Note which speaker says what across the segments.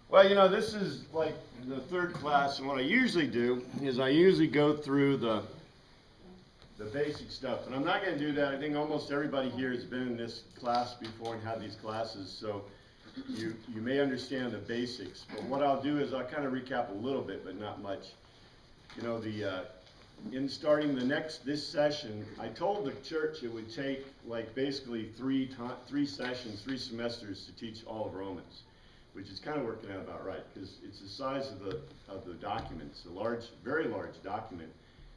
Speaker 1: Well, this is like the third class, and what I usually do is I usually go through the basic stuff, and I'm not going to do that. I think almost everybody here has been in this class before and had these classes, so you may understand the basics. But what I'll do is I'll kind of recap a little bit, but not much. In starting this session, I told the church it would take like basically three sessions, 3 semesters to teach all of Romans, which is kind of working out about right because it's the size of the documents, a large, very large document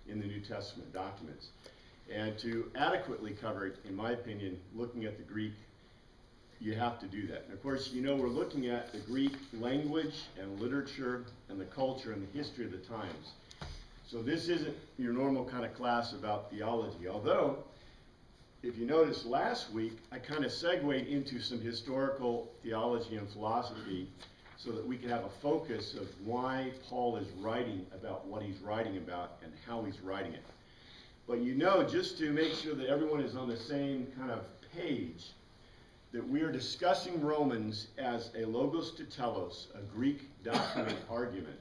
Speaker 1: in the New Testament documents. And to adequately cover it, in my opinion, looking at the Greek, you have to do that. And of course, we're looking at the Greek language and literature and the culture and the history of the times. So this isn't your normal kind of class about theology, although, if you notice last week, I kind of segued into some historical theology and philosophy so that we can have a focus of why Paul is writing about what he's writing about and how he's writing it. But just to make sure that everyone is on the same kind of page, that we are discussing Romans as a logos to telos, a Greek document argument.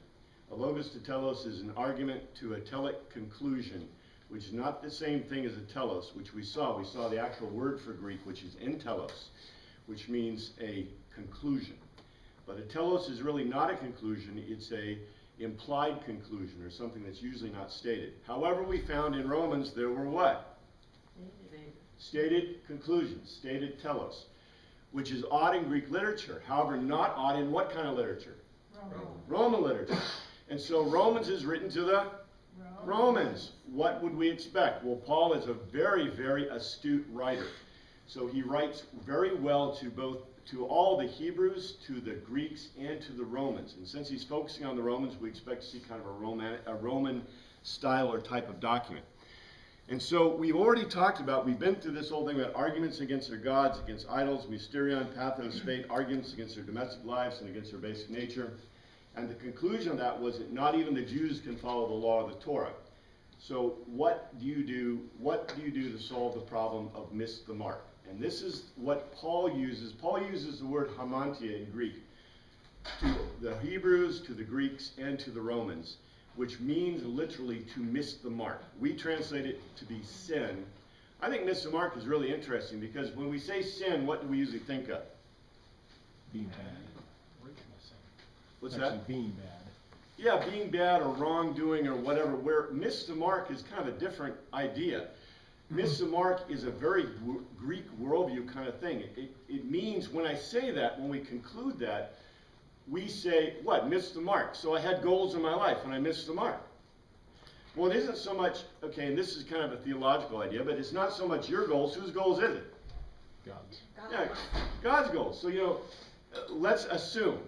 Speaker 1: A logos to telos is an argument to a telic conclusion, which is not the same thing as a telos, which we saw. We saw the actual word for Greek, which is entelos, which means a conclusion. But a telos is really not a conclusion. It's a implied conclusion, or something that's usually not stated. However, we found in Romans there were what? Stated conclusions, stated telos, which is odd in Greek literature. However, not odd in what kind of literature? Roman literature. And so Romans is written to the Romans. What would we expect? Well, Paul is a very, very astute writer. So he writes very well to all the Hebrews, to the Greeks, and to the Romans. And since he's focusing on the Romans, we expect to see kind of a Roman style or type of document. And so we've been through this whole thing about arguments against their gods, against idols, mysterion, pathos, fate, arguments against their domestic lives and against their basic nature. And the conclusion of that was that not even the Jews can follow the law of the Torah. So what do you do to solve the problem of miss the mark? And this is what Paul uses. Paul uses the word hamantia in Greek to the Hebrews, to the Greeks, and to the Romans, which means literally to miss the mark. We translate it to be sin. I think miss the mark is really interesting because when we say sin, what do we usually think of?
Speaker 2: Being bad.
Speaker 1: What's
Speaker 2: Actually,
Speaker 1: that?
Speaker 2: being bad.
Speaker 1: Yeah, being bad or wrongdoing or whatever, where miss the mark is kind of a different idea. Miss the mark is a very Greek worldview kind of thing. It means when I say that, when we conclude that, we say, what? Miss the mark. So I had goals in my life and I missed the mark. Well, it isn't so much, okay, and this is kind of a theological idea, but it's not so much your goals. Whose goals is it?
Speaker 2: God's.
Speaker 1: Yeah, God's goals. So, let's assume,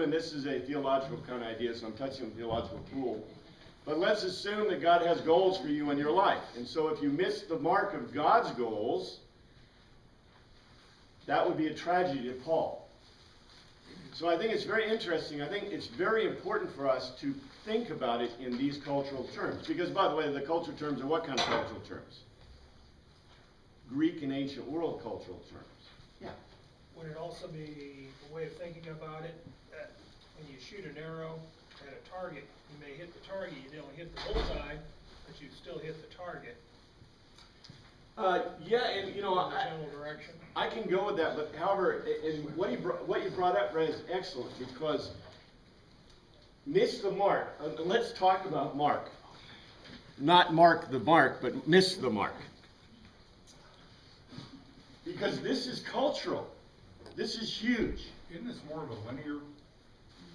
Speaker 1: and this is a theological kind of idea, so I'm touching on the theological pool, but let's assume that God has goals for you in your life. And so if you miss the mark of God's goals, that would be a tragedy to Paul. So I think it's very interesting. I think it's very important for us to think about it in these cultural terms. Because, by the way, the cultural terms are what kind of cultural terms? Greek and ancient world cultural terms. Yeah.
Speaker 3: Would it also be a way of thinking about it that when you shoot an arrow at a target, you may hit the target, you don't hit the bullseye, but you still hit the target?
Speaker 1: Yeah, and
Speaker 3: general direction.
Speaker 1: I can go with that, but however, and what you brought up, Ray, is excellent because miss the mark. Let's talk about mark. Not mark the mark, but miss the mark. Because this is cultural. This is huge.
Speaker 4: Isn't this more of a linear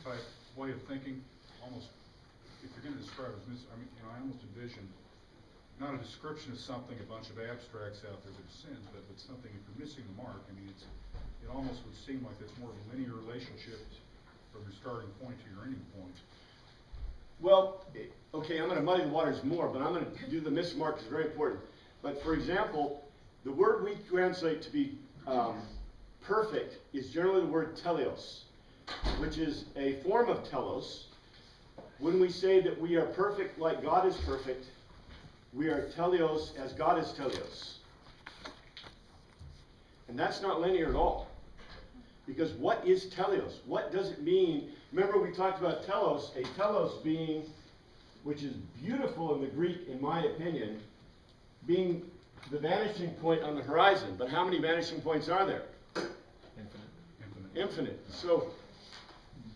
Speaker 4: type way of thinking? Almost, if you're going to describe it as I almost envision not a description of something, a bunch of abstracts out there that are sins, but something, if you're missing the mark, it almost would seem like it's more of a linear relationship from your starting point to your ending point.
Speaker 1: Well, okay, I'm going to muddy the waters more, but I'm going to do the miss mark is very important. But for example, the word we translate to be perfect is generally the word teleos, which is a form of telos. When we say that we are perfect like God is perfect, we are teleos as God is teleos. And that's not linear at all. Because what is teleos? What does it mean? Remember we talked about telos, a telos being, which is beautiful in the Greek in my opinion, being the vanishing point on the horizon. But how many vanishing points are there?
Speaker 2: Infinite.
Speaker 1: Infinite. So,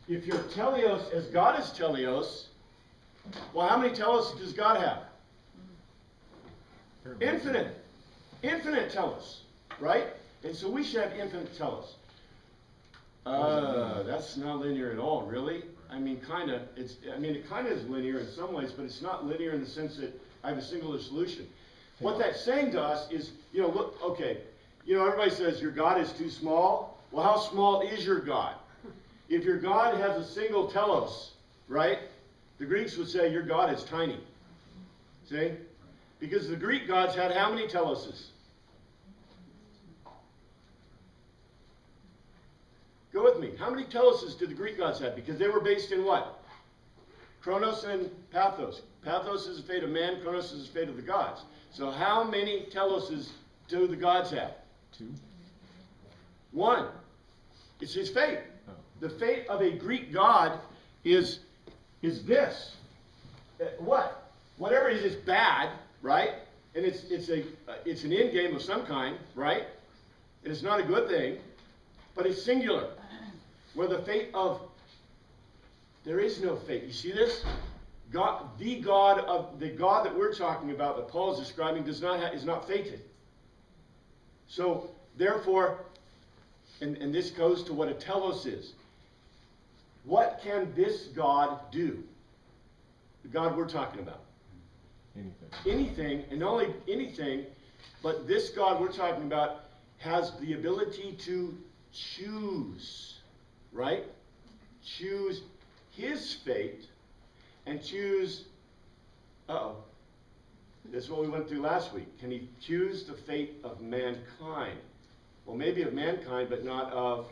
Speaker 1: if you're teleos as God is teleos, well, how many telos does God have? Infinite. Infinite telos, right? And so we should have infinite telos. That's not linear at all, really. I mean, kind of. It kind of is linear in some ways, but it's not linear in the sense that I have a singular solution. What that's saying to us is, look, okay, everybody says your God is too small. Well, how small is your God? If your God has a single telos, right? The Greeks would say your God is tiny. See? Because the Greek gods had how many teloses? Go with me. How many teloses did the Greek gods have? Because they were based in what? Kronos and Pathos. Pathos is the fate of man. Kronos is the fate of the gods. So how many teloses do the gods have?
Speaker 2: 2.
Speaker 1: 1. It's his fate.
Speaker 2: Oh.
Speaker 1: The fate of a Greek god is this. What? Whatever it is, it's bad, right? And it's an end game of some kind, right? And it's not a good thing, but it's singular. Where the fate of, there is no fate. You see this? God, the God that we're talking about, that Paul is describing, is not fated. So therefore, and this goes to what a telos is. What can this God do? The God we're talking about.
Speaker 2: Anything.
Speaker 1: Anything, and not only anything, but this God we're talking about has the ability to choose, right? Choose his fate and choose, this is what we went through last week. Can he choose the fate of mankind? Well, maybe of mankind, but not of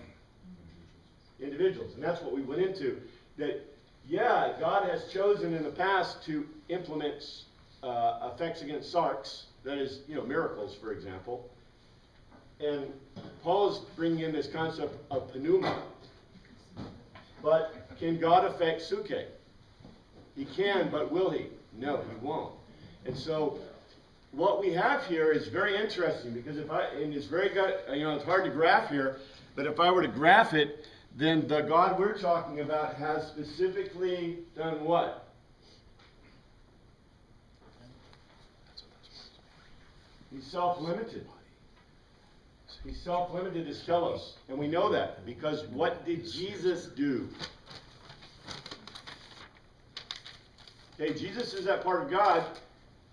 Speaker 1: individuals. And that's what we went into. That, yeah, God has chosen in the past to implement effects against sarks, that is, miracles, for example. And Paul is bringing in this concept of pneuma. But can God affect suke? He can, but will he? No, he won't. And so what we have here is very interesting, because it's very good, it's hard to graph here, but if I were to graph it, then the God we're talking about has specifically done what? He's self-limited. He's self-limited as telos. And we know that because what did Jesus do? Okay, Jesus is that part of God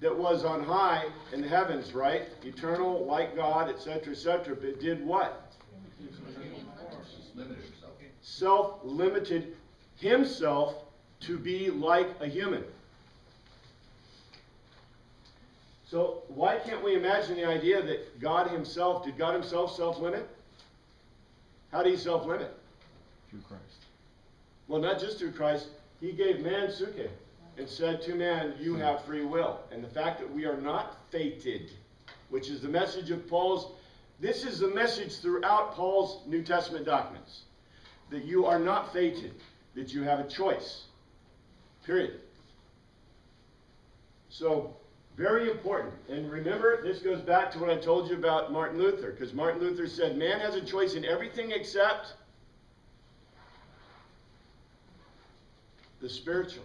Speaker 1: that was on high in the heavens, right? Eternal, like God, etc., etc. But did what? Self-limited himself to be like a human. So why can't we imagine the idea that God himself, did God himself self-limit? How did he self-limit?
Speaker 2: Through Christ.
Speaker 1: Well, not just through Christ. He gave man suke and said to man, you have free will. And the fact that we are not fated, which is the message of Paul's, this is the message throughout Paul's New Testament documents. That you are not fated, that you have a choice. Period. So, very important. And remember, this goes back to what I told you about Martin Luther, because Martin Luther said man has a choice in everything except the spiritual.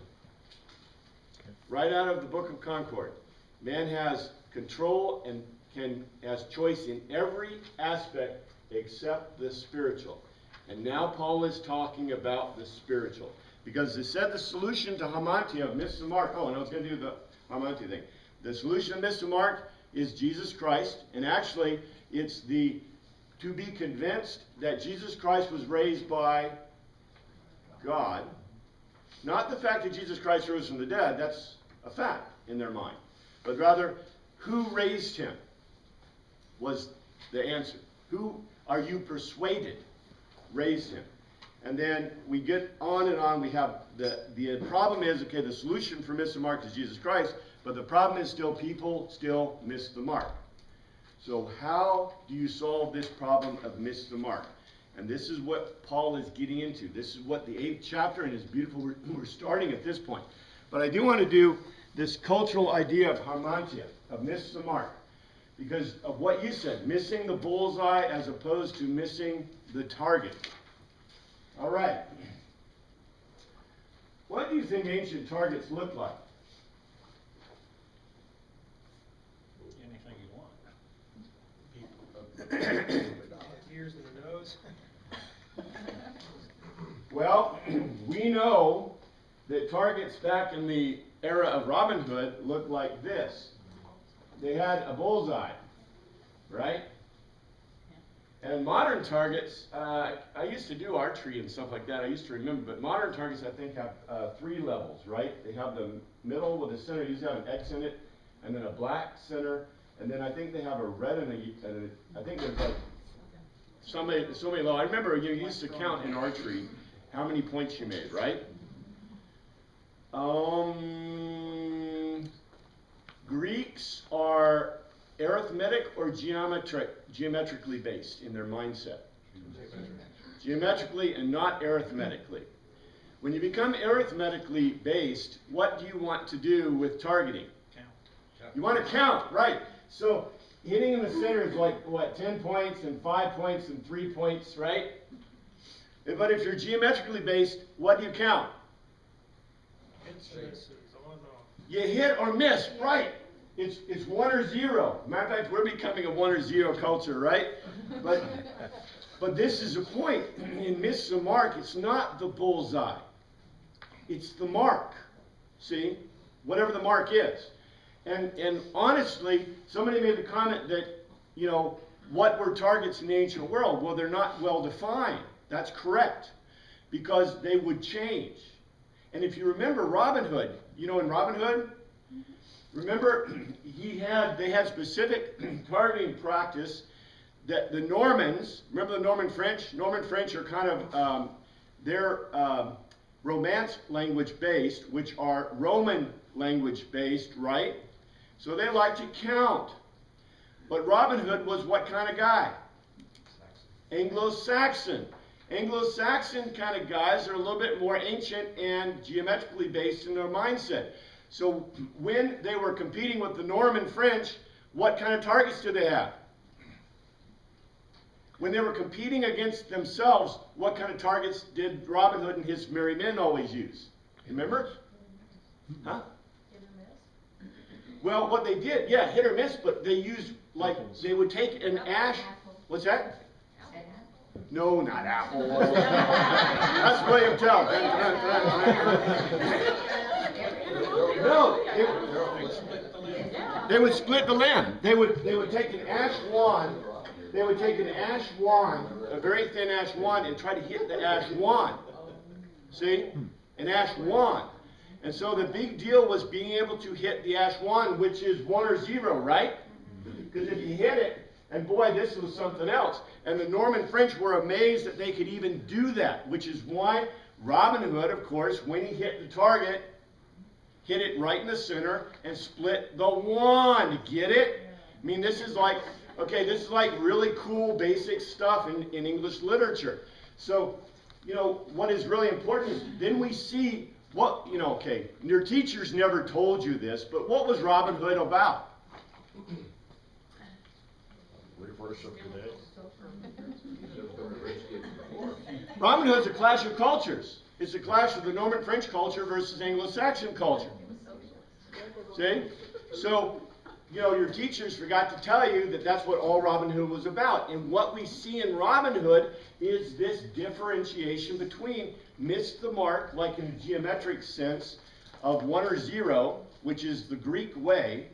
Speaker 1: Okay. Right out of the Book of Concord. Man has control and has choice in every aspect except the spiritual. And now Paul is talking about the spiritual. Because it said the solution to hamantia of missed the mark. Oh, and I was going to do the hamantia thing. The solution to missed the mark is Jesus Christ. And actually, it's to be convinced that Jesus Christ was raised by God. Not the fact that Jesus Christ rose from the dead. That's a fact in their mind. But rather, who raised him was the answer. Who are you persuaded raised him? And then we get on and on. We have the problem is, okay, the solution for missing the mark is Jesus Christ, but the problem is still people still miss the mark. So how do you solve this problem of miss the mark? And this is what Paul is getting into. This is what the 8th chapter, and it's beautiful. We're starting at this point. But I do want to do this cultural idea of harmantia, of miss the mark. Because of what you said, missing the bullseye as opposed to missing the target. All right. What do you think ancient targets look like?
Speaker 3: Anything you want. Ears and a nose.
Speaker 1: Well, we know that targets back in the era of Robin Hood looked like this. They had a bullseye, right? And modern targets, I used to do archery and stuff like that, I used to remember, but modern targets I think have 3 levels, right? They have the middle with the center, usually have an X in it, and then a black center, and then I think they have a red and I think there's like so many low. I remember you used to count in archery how many points you made, right? Greeks are arithmetic or geometrically based in their mindset. Geometrically and not arithmetically. When you become arithmetically based, what do you want to do with targeting? Count. You want to count, right? So hitting in the center is like, what, 10 points and 5 points and 3 points, right? But if you're geometrically based, what do you count? You hit or miss, right? It's 1 or 0. Matter of fact, we're becoming a 1 or 0 culture, right? But this is a point. In miss the mark, it's not the bullseye. It's the mark. See? Whatever the mark is. And honestly, somebody made the comment that, you know, what were targets in the ancient world? Well, they're not well defined. That's correct. Because they would change. And if you remember Robin Hood, you know, in Robin Hood, remember they had specific targeting practice that the Normans, remember the Norman French? Norman French are kind of, they're Romance language based, which are Roman language based, right? So they like to count. But Robin Hood was what kind of guy? Anglo-Saxon. Anglo-Saxon kind of guys are a little bit more ancient and geometrically based in their mindset. So when they were competing with the Norman French, what kind of targets did they have? When they were competing against themselves, what kind of targets did Robin Hood and his merry men always use? Remember? Huh?
Speaker 5: Hit or miss?
Speaker 1: Well, what they did, yeah, hit or miss, but they used, like, they would take an ash. What's that? No, not apple. That's William Tell. No, they would split the land. They would take an ash wand. They would take an ash wand, a very thin ash wand, and try to hit the ash wand. See? An ash wand. And so the big deal was being able to hit the ash wand, which is 1 or 0, right? Because if you hit it, and boy, this was something else. And the Norman French were amazed that they could even do that, which is why Robin Hood, of course, when he hit the target, hit it right in the center and split the wand. Get it? I mean, this is like, okay, this is like really cool basic stuff in English literature. So, you know, what is really important is then we see what, you know, okay, your teachers never told you this, but what was Robin Hood about?
Speaker 6: We worship today.
Speaker 1: Robin Hood's a clash of cultures. It's a clash of the Norman French culture versus Anglo-Saxon culture. See? So, you know, your teachers forgot to tell you that that's what all Robin Hood was about. And what we see in Robin Hood is this differentiation between miss the mark, like in a geometric sense, of 1 or 0, which is the Greek way,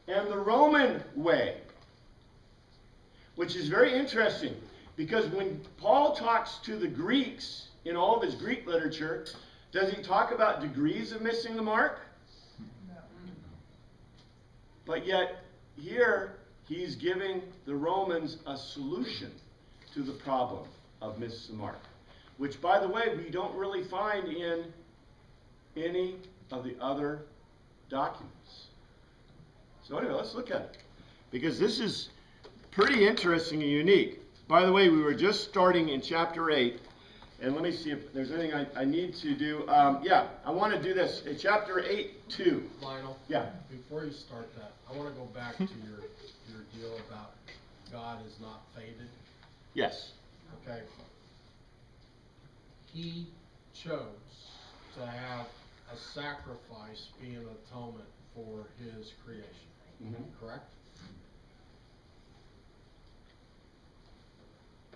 Speaker 1: and the Roman way, which is very interesting. Because when Paul talks to the Greeks in all of his Greek literature, does he talk about degrees of missing the mark? No. But yet, here, he's giving the Romans a solution to the problem of miss the mark. Which, by the way, we don't really find in any of the other documents. So anyway, let's look at it. Because this is pretty interesting and unique. By the way, we were just starting in chapter 8, and let me see if there's anything I need to do. Yeah, I want to do this. In chapter 8:2.
Speaker 7: Lionel?
Speaker 1: Yeah.
Speaker 7: Before you start that, I wanna go back to your deal about God is not faded,
Speaker 1: Yes.
Speaker 7: okay? He chose to have a sacrifice be an atonement for his creation, correct?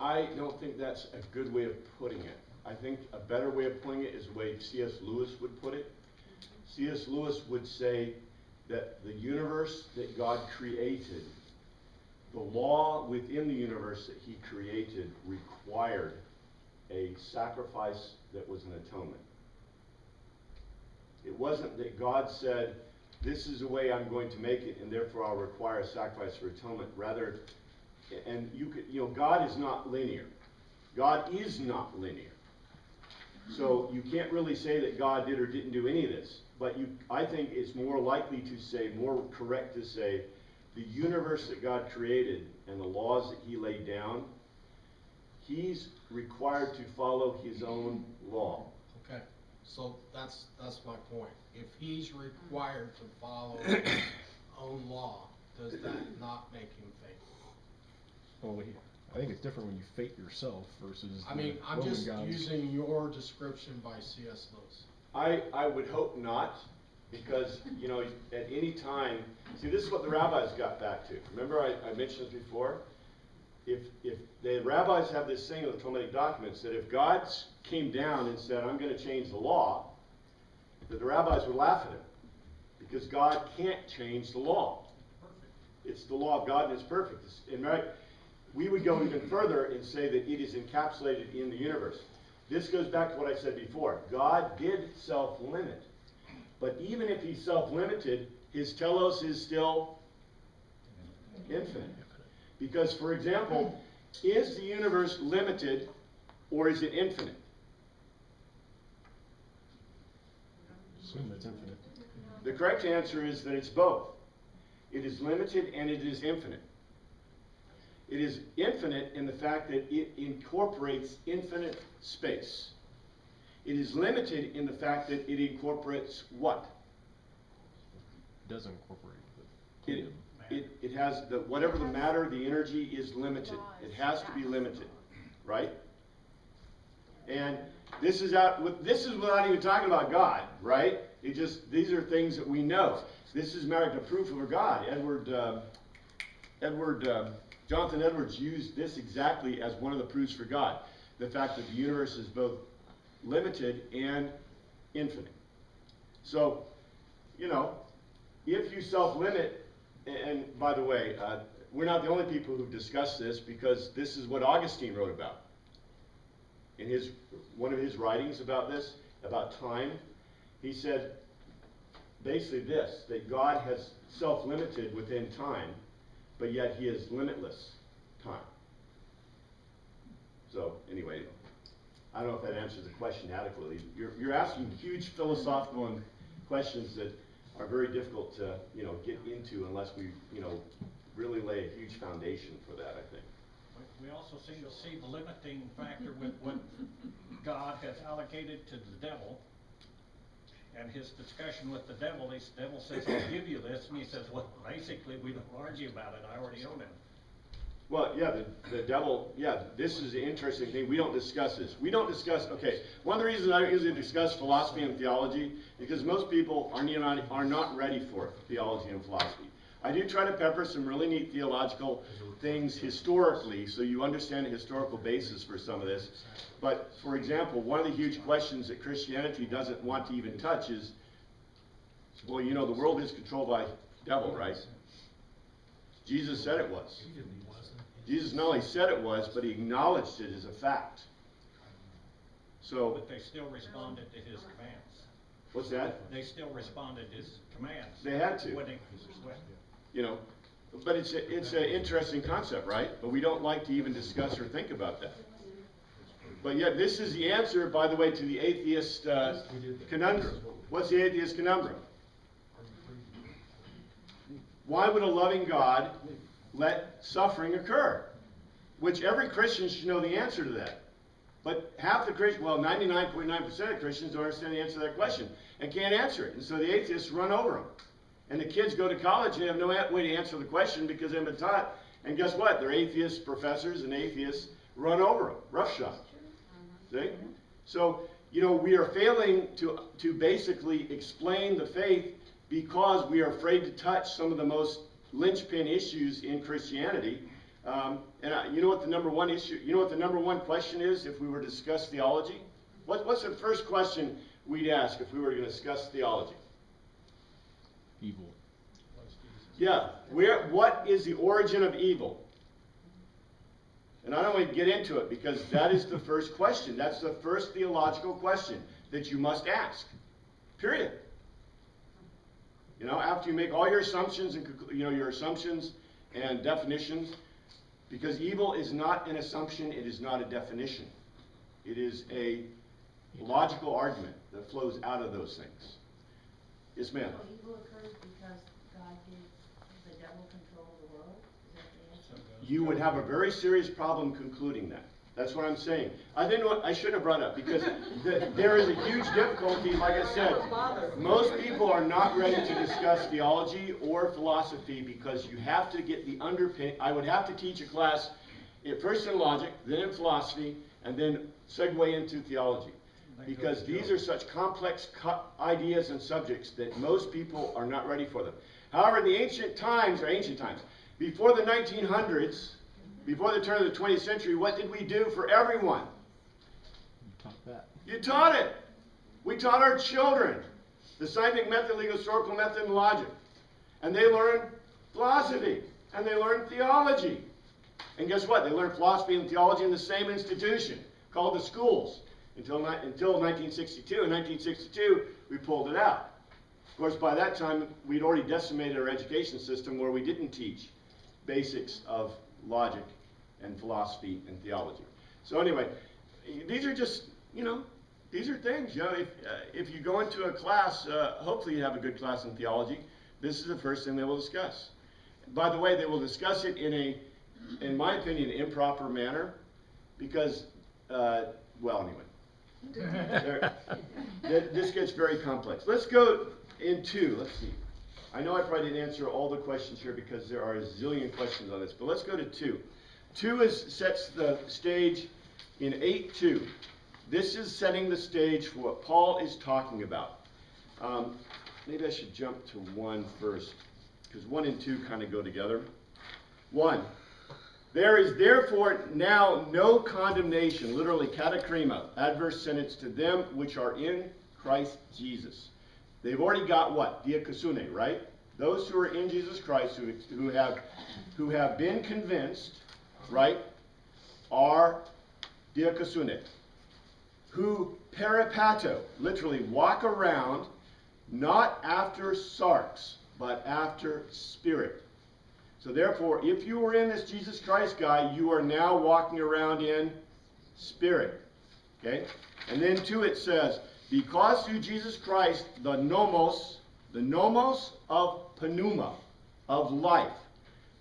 Speaker 1: I don't think that's a good way of putting it. I think a better way of putting it is the way C.S. Lewis would put it. C.S. Lewis would say that the universe that God created, the law within the universe that he created required a sacrifice that was an atonement. It wasn't that God said, this is the way I'm going to make it, and therefore I'll require a sacrifice for atonement. Rather, and God is not linear. God is not linear. So you can't really say that God did or didn't do any of this. But I think it's more likely to say, more correct to say, the universe that God created and the laws that he laid down, he's required to follow his own law.
Speaker 7: Okay, so that's my point. If he's required to follow his own law, does that not make him faithful?
Speaker 2: Well, I think it's different when you fate yourself versus.
Speaker 7: I mean, I'm
Speaker 2: Roman
Speaker 7: just
Speaker 2: gods.
Speaker 7: using your description by C.S. Lewis.
Speaker 1: I would hope not, because, at any time, see, this is what the rabbis got back to. Remember I mentioned this before? If the rabbis have this thing in the Talmudic documents that if God came down and said, I'm going to change the law, that the rabbis would laugh at him, because God can't change the law. It's the law of God and it's perfect. And right, we would go even further and say that it is encapsulated in the universe. This goes back to what I said before. God did self-limit. But even if he's self-limited, his telos is still infinite. Because, for example, is the universe limited or is it infinite?
Speaker 2: Assume it's infinite.
Speaker 1: The correct answer is that it's both. It is limited and it is infinite. It is infinite in the fact that it incorporates infinite space. It is limited in the fact that it incorporates what?
Speaker 2: It does incorporate the kingdom.
Speaker 1: It has whatever the matter, the energy is limited. It has to be limited, right? And this is without even talking about God, right? These are things that we know. This is married to proof of a God. Jonathan Edwards used this exactly as one of the proofs for God. The fact that the universe is both limited and infinite. So, if you self-limit, and by the way, we're not the only people who've discussed this, because this is what Augustine wrote about. In one of his writings about this, about time, he said basically this, that God has self-limited within time, but yet he is limitless time. So anyway, I don't know if that answers the question adequately. You're asking huge philosophical questions that are very difficult to get into unless we really lay a huge foundation for that, I think.
Speaker 8: We also seem to see the limiting factor with what God has allocated to the devil, and his discussion with the devil. The devil says, I'll give you this, and he says, well, basically, we don't argue about it. I already own it.
Speaker 1: Well, yeah, the devil, yeah, this is the interesting thing. We don't discuss this. We don't discuss, okay, one of the reasons I don't usually discuss philosophy and theology, because most people are not ready for theology and philosophy. I do try to pepper some really neat theological things historically, so you understand the historical basis for some of this. But, for example, one of the huge questions that Christianity doesn't want to even touch is, well, the world is controlled by the devil, right? Jesus said it was. Jesus not only said it was, but he acknowledged it as a fact. So,
Speaker 8: But they still responded to his commands.
Speaker 1: what's that?
Speaker 8: They still responded to his commands.
Speaker 1: They had to.
Speaker 8: When they,
Speaker 1: But it's an interesting concept, right? But we don't like to even discuss or think about that. But yet this is the answer, by the way, to the atheist conundrum. What's the atheist conundrum? Why would a loving God let suffering occur? which every Christian should know the answer to that. But half the Christians, well, 99.9% of Christians don't understand the answer to that question and can't answer it. And so the atheists run over them. And the kids go to college and have no way to answer the question because they've been taught. And guess what? They're atheist professors and atheists run over them, roughshod. See? So, you know, we are failing to basically explain the faith because we are afraid to touch some of the most linchpin issues in Christianity. You know what the number one issue, you know what the number one question is if we were to discuss theology? What's the first question we'd ask if we were going to discuss theology?
Speaker 2: Evil.
Speaker 1: Yeah, what is the origin of evil? And I don't want to get into it because that is the first question. That's the first theological question that you must ask. Period. You know, after you make all your assumptions and your assumptions and definitions, because evil is not an assumption, it is not a definition. It is a logical argument that flows out of those things. Yes, ma'am.
Speaker 5: So evil occurs because God gave the devil control of the world? Is that the answer?
Speaker 1: You would have a very serious problem concluding that. That's what I'm saying. I shouldn't have brought it up because there is a huge difficulty. Like I said, most people are not ready to discuss theology or philosophy because you have to get the underpinning. I would have to teach a class first in logic, then in philosophy, and then segue into theology. Because these are such complex ideas and subjects that most people are not ready for them. However, in the ancient times, before the 1900s, before the turn of the 20th century, what did we do for everyone?
Speaker 2: You taught that.
Speaker 1: You taught it. We taught our children the scientific method, legal historical method, and logic. And they learned philosophy. And they learned theology. And guess what? They learned philosophy and theology in the same institution called the schools until 1962. In 1962, we pulled it out. Of course, by that time, we'd already decimated our education system where we didn't teach basics of logic and philosophy and theology. So anyway, these are just, these are things. If you go into a class, hopefully you have a good class in theology. This is the first thing they will discuss. By the way, they will discuss it in my opinion, improper manner because, this gets very complex. Let's go into, let's see. I know I probably didn't answer all the questions here because there are a zillion questions on this, but let's go to 2. 2 sets the stage in 8:2. This is setting the stage for what Paul is talking about. Maybe I should jump to 1 first, because 1 and 2 kind of go together. 1. There is therefore now no condemnation, literally katakrima, adverse sentence to them which are in Christ Jesus. They've already got what? Diakosune, right? Those who are in Jesus Christ, who have been convinced, right, are diakosune. Who peripato, literally walk around, not after sarx, but after spirit. So therefore, if you were in this Jesus Christ guy, you are now walking around in spirit. Okay? And then 2 it says, because through Jesus Christ, the nomos of pneuma, of life,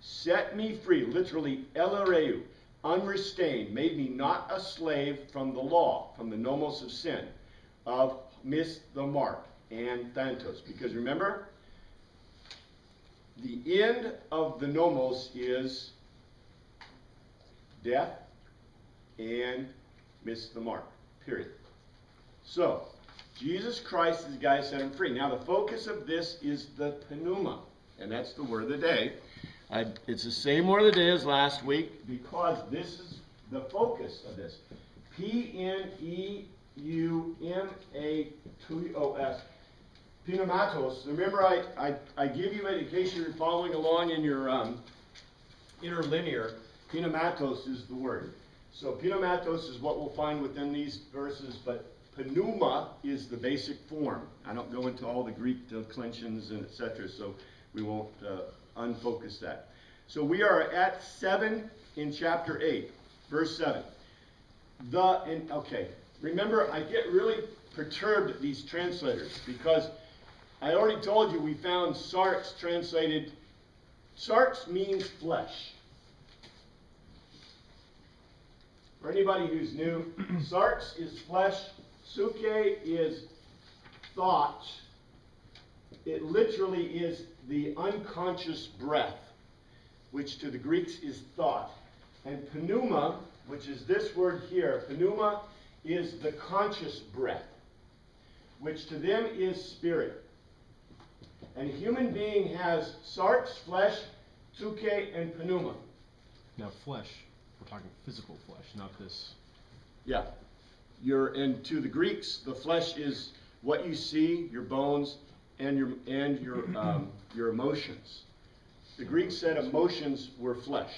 Speaker 1: set me free, literally elereu, unrestrained, made me not a slave from the law, from the nomos of sin, of miss the mark, and thantos. Because remember, the end of the nomos is death and miss the mark, period. So, Jesus Christ is the guy who set him free. Now, the focus of this is the pneuma, and that's the word of the day. It's the same word of the day as last week because this is the focus of this. Pneumatos. Pneumatos. Remember, I give you it in case you're following along in your interlinear. Pneumatos is the word. So pneumatos is what we'll find within these verses, but pneuma is the basic form. I don't go into all the Greek declensions and etc., so we won't unfocus that. So we are at 7 in chapter 8, verse 7. Okay, remember, I get really perturbed at these translators because I already told you we found sarx translated. Sarx means flesh. for anybody who's new, sarx is flesh, suke is thought. It literally is the unconscious breath, which to the Greeks is thought. And pneuma, which is this word here, pneuma is the conscious breath, which to them is spirit. And a human being has sarx, flesh, suke, and pneuma.
Speaker 2: Now flesh, we're talking physical flesh, not this.
Speaker 1: Yeah. And to the Greeks, the flesh is what you see, your bones, and your emotions. The Greeks said emotions were flesh.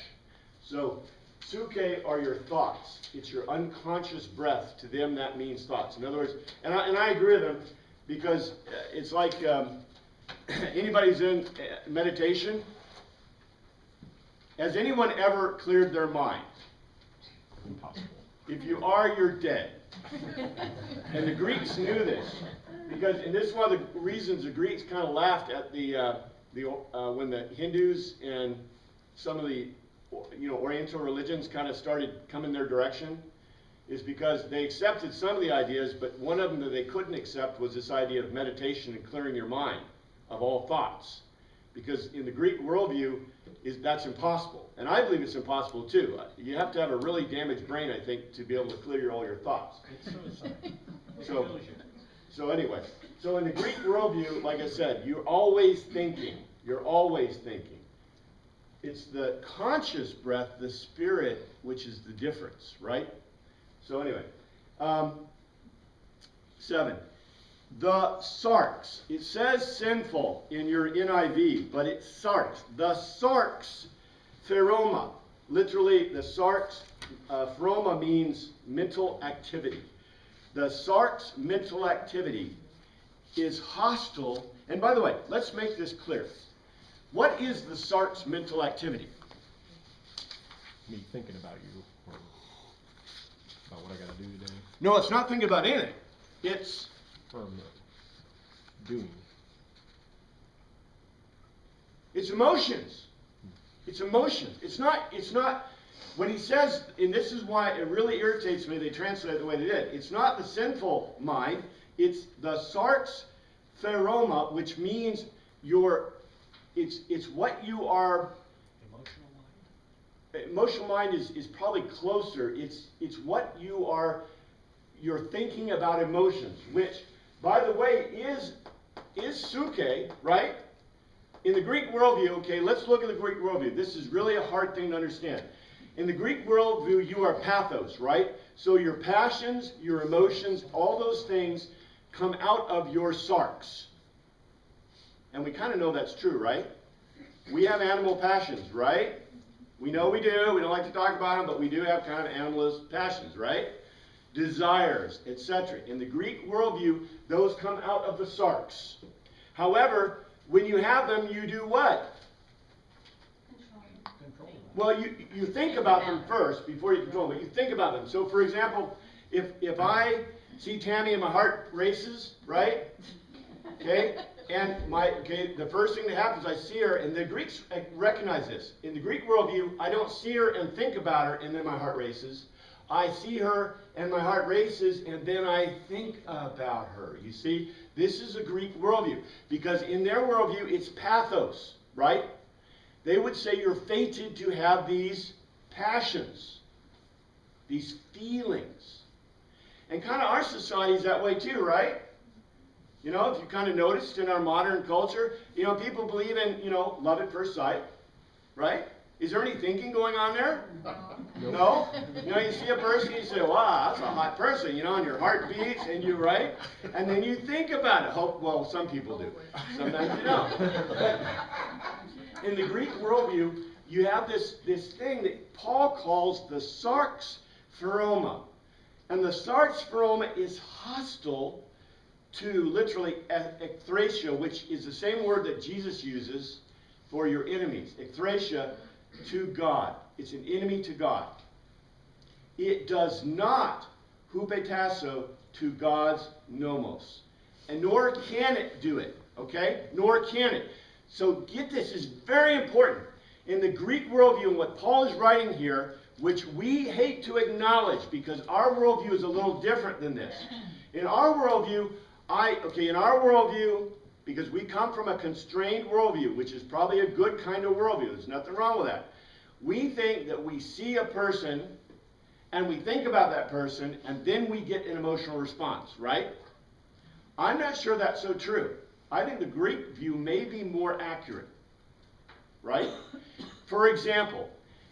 Speaker 1: So suke are your thoughts. It's your unconscious breath. To them, that means thoughts. In other words, and I agree with them, because it's like anybody who's in meditation. Has anyone ever cleared their mind?
Speaker 2: Impossible.
Speaker 1: If you are, you're dead. And the Greeks knew this, because, and this is one of the reasons the Greeks kind of laughed at when the Hindus and some of the Oriental religions kind of started coming their direction, is because they accepted some of the ideas, but one of them that they couldn't accept was this idea of meditation and clearing your mind of all thoughts. Because in the Greek worldview, that's impossible. And I believe it's impossible too. You have to have a really damaged brain, I think, to be able to clear all your thoughts.
Speaker 8: It's suicide. It
Speaker 1: So-
Speaker 8: kills you.
Speaker 1: So anyway, so in the Greek worldview, like I said, you're always thinking. You're always thinking. It's the conscious breath, the spirit, which is the difference, right? So anyway, 7. The sarx. It says sinful in your NIV, but it's sarx. The sarx pheroma. Literally, the sarx pheroma means mental activity. The sarx mental activity is hostile. And by the way, let's make this clear. What is the sarx mental activity?
Speaker 2: Me thinking about you, or about what I gotta do today,
Speaker 1: No, it's not thinking about anything. It's
Speaker 2: or doing.
Speaker 1: emotions. It's emotions. It's not, when he says, and this is why it really irritates me, they translate it the way they did. It's not the sinful mind, it's the sarx pheroma, which means it's what you are.
Speaker 8: Emotional mind.
Speaker 1: Emotional mind is probably closer. It's what you're thinking about emotions, which, by the way, is suke, right? In the Greek worldview, okay, let's look at the Greek worldview. This is really a hard thing to understand. In the Greek worldview, you are pathos, right? So your passions, your emotions, all those things come out of your sarx. And we kind of know that's true, right? We have animal passions, right? We know we do. We don't like to talk about them, but we do have kind of animalist passions, right? Desires, etc. In the Greek worldview, those come out of the sarx. However, when you have them, you do what?
Speaker 8: Control.
Speaker 1: Well, you think about them first before you control them, but you think about them. So, for example, if I see Tammy and my heart races, right? Okay? And the first thing that happens, I see her, and the Greeks recognize this. In the Greek worldview, I don't see her and think about her, and then my heart races. I see her, and my heart races, and then I think about her. You see, this is a Greek worldview, because in their worldview, it's pathos, right? They would say you're fated to have these passions, these feelings. And kind of our society is that way too, right? You know, if you kind of noticed in our modern culture, you know, people believe in, love at first sight, right? Is there any thinking going on there? No? You see a person, you say, wow, that's a hot person, and your heart beats, and you, right? And then you think about it. Well, some people do. Sometimes you don't. But in the Greek worldview, you have this thing that Paul calls the sarx pheroma. And the sarx pheroma is hostile to literally ekthrasia, which is the same word that Jesus uses for your enemies. Ekthrasia, to God. It's an enemy to God. It does not hupetasso to God's nomos. And nor can it do it. Okay? Nor can it. So get this, it's very important. In the Greek worldview, and what Paul is writing here, which we hate to acknowledge because our worldview is a little different than this. In our worldview, because we come from a constrained worldview, which is probably a good kind of worldview, there's nothing wrong with that. We think that we see a person and we think about that person and then we get an emotional response, right? I'm not sure that's so true. I think the Greek view may be more accurate, right? For example,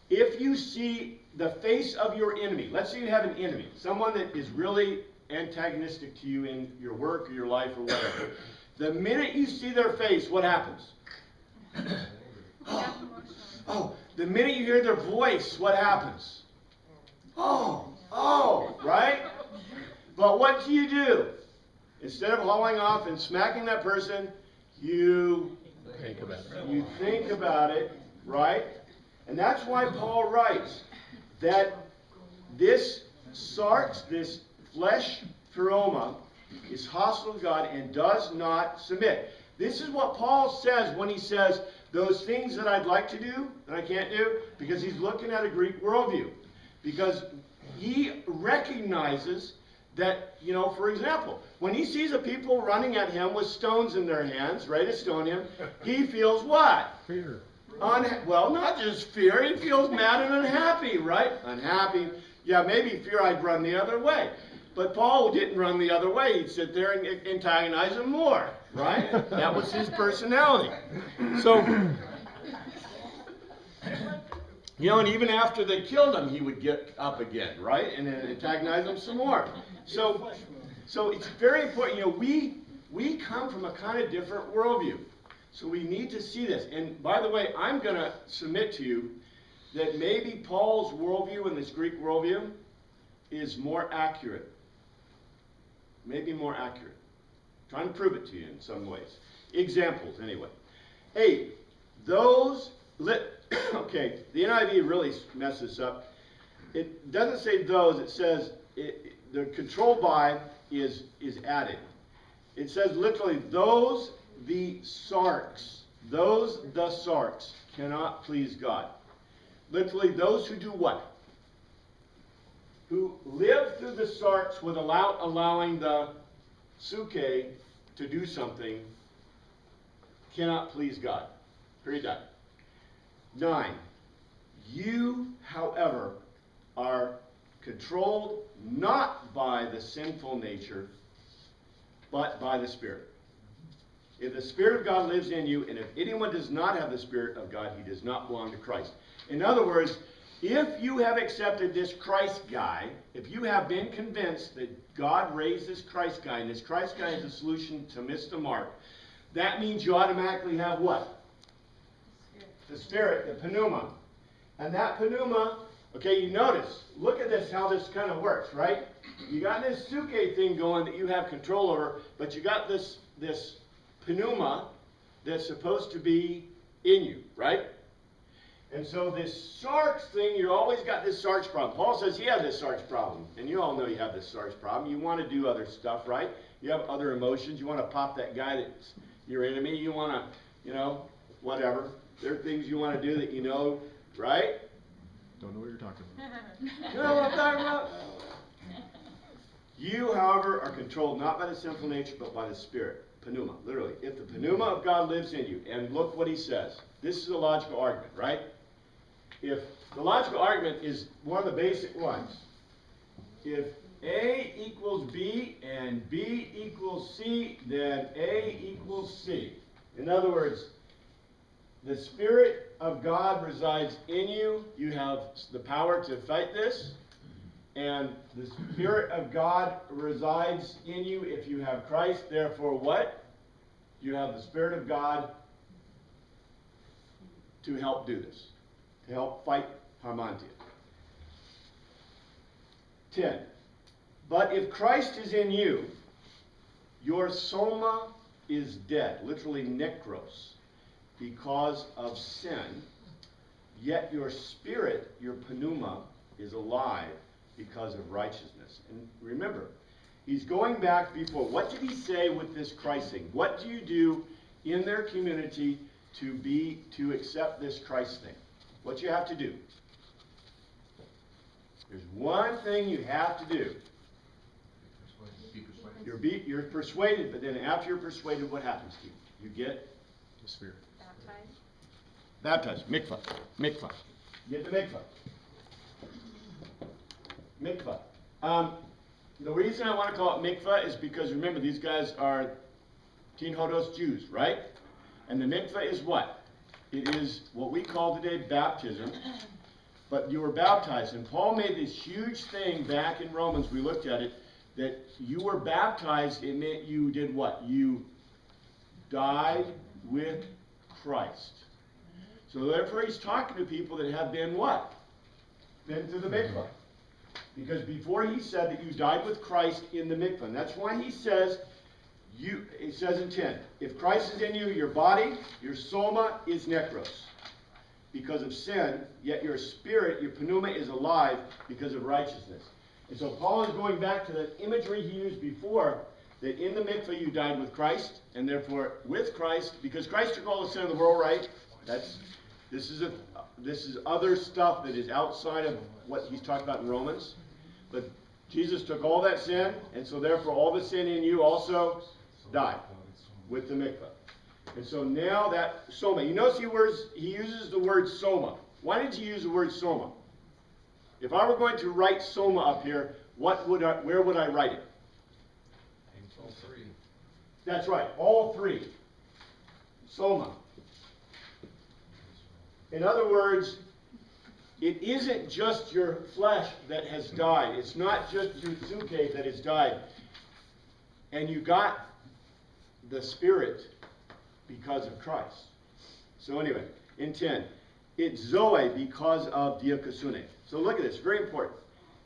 Speaker 1: if you see the face of your enemy, let's say you have an enemy, someone that is really antagonistic to you in your work or your life or whatever, the minute you see their face, what happens? Oh, the minute you hear their voice, what happens? Oh, right? But what do? Instead of hauling off and smacking that person, you think about it, right? And that's why Paul writes that this sarx, this flesh pleroma, is hostile to God and does not submit. This is what Paul says when he says those things that I'd like to do that I can't do, because he's looking at a Greek worldview. Because he recognizes that, you know, for example, when he sees a people running at him with stones in their hands, ready to stone him, he feels what?
Speaker 2: Fear.
Speaker 1: Well, not just fear, he feels mad and unhappy, right? Unhappy. Yeah, maybe fear I'd run the other way. But Paul didn't run the other way. He'd sit there and antagonize him more, right? That was his personality. So, you know, and even after they killed him, he would get up again, right? And then antagonize them some more. So it's very important. You know, we come from a kind of different worldview. So we need to see this. And by the way, I'm going to submit to you that maybe Paul's worldview and this Greek worldview is more accurate. Maybe more accurate. I'm trying to prove it to you in some ways. Examples, anyway. 8. Okay, the NIV really messes up. It doesn't say those, it says the control by is added. It says literally, those the sarx cannot please God. Literally, those who do what? Who live through the sarx without allowing the suke to do something cannot please God. Period. Done. 9. You, however, are controlled not by the sinful nature, but by the Spirit. If the Spirit of God lives in you, and if anyone does not have the Spirit of God, he does not belong to Christ. In other words, if you have accepted this Christ guy, if you have been convinced that God raised this Christ guy, and this Christ guy is the solution to miss the mark, that means you automatically have what? The Spirit, the pneuma. And that pneuma, okay, you notice, look at this, how this kind of works, right? You got this suke thing going that you have control over, but you got this pneuma that's supposed to be in you, right? And so this sarx thing, you always got this sarx problem. Paul says he had this sarx problem. And you all know you have this sarx problem. You want to do other stuff, right? You have other emotions. You want to pop that guy that's your enemy. You want to, you know, whatever. There are things you want to do that you know, right?
Speaker 2: Don't know what you're talking about.
Speaker 1: You know what I'm talking about? You, however, are controlled not by the sinful nature, but by the Spirit. Pneuma, literally. If the pneuma of God lives in you, and look what he says. This is a logical argument, right? If the logical argument is one of the basic ones. If A equals B and B equals C, then A equals C. In other words, the Spirit of God resides in you. You have the power to fight this. And the Spirit of God resides in you if you have Christ. Therefore, what? You have the Spirit of God to help do this. To help fight Harmantia. 10. But if Christ is in you, your soma is dead. Literally nekros. Because of sin. Yet your spirit, your pneuma, is alive because of righteousness. And remember, he's going back before. What did he say with this Christ thing? What do you do in their community to accept this Christ thing? What you have to do? There's one thing you have to do.
Speaker 6: Be persuaded.
Speaker 1: You're persuaded, but then after you're persuaded, what happens to you? You get
Speaker 2: The Spirit.
Speaker 1: baptized. Mikvah. Mikvah. Get the mikvah. Mikvah. The reason I want to call it mikvah is because remember, these guys are Tin Hodos Jews, right? And the mikvah is what? It is what we call today baptism, but you were baptized. And Paul made this huge thing back in Romans, we looked at it, that you were baptized, it meant you did what? You died with Christ. So therefore he's talking to people that have been what? Been through the mikvah. Because before he said that you died with Christ in the mikvah. And that's why he says, it says in 10, if Christ is in you, your body, your soma is necros because of sin, yet your spirit, your pneuma is alive because of righteousness. And so Paul is going back to the imagery he used before, that in the mikvah you died with Christ, and therefore with Christ, because Christ took all the sin of the world, right? This is other stuff that is outside of what he's talking about in Romans. But Jesus took all that sin, and so therefore all the sin in you also died with the mikvah. And so now that soma, you notice he uses the word soma. Why did he use the word soma? If I were going to write soma up here, where would I write it?
Speaker 6: All three.
Speaker 1: That's right, all three. Soma. In other words, it isn't just your flesh that has died. It's not just your tzuke that has died. And you got the Spirit because of Christ. So anyway, in 10, it's Zoe because of diakosune. So look at this, very important.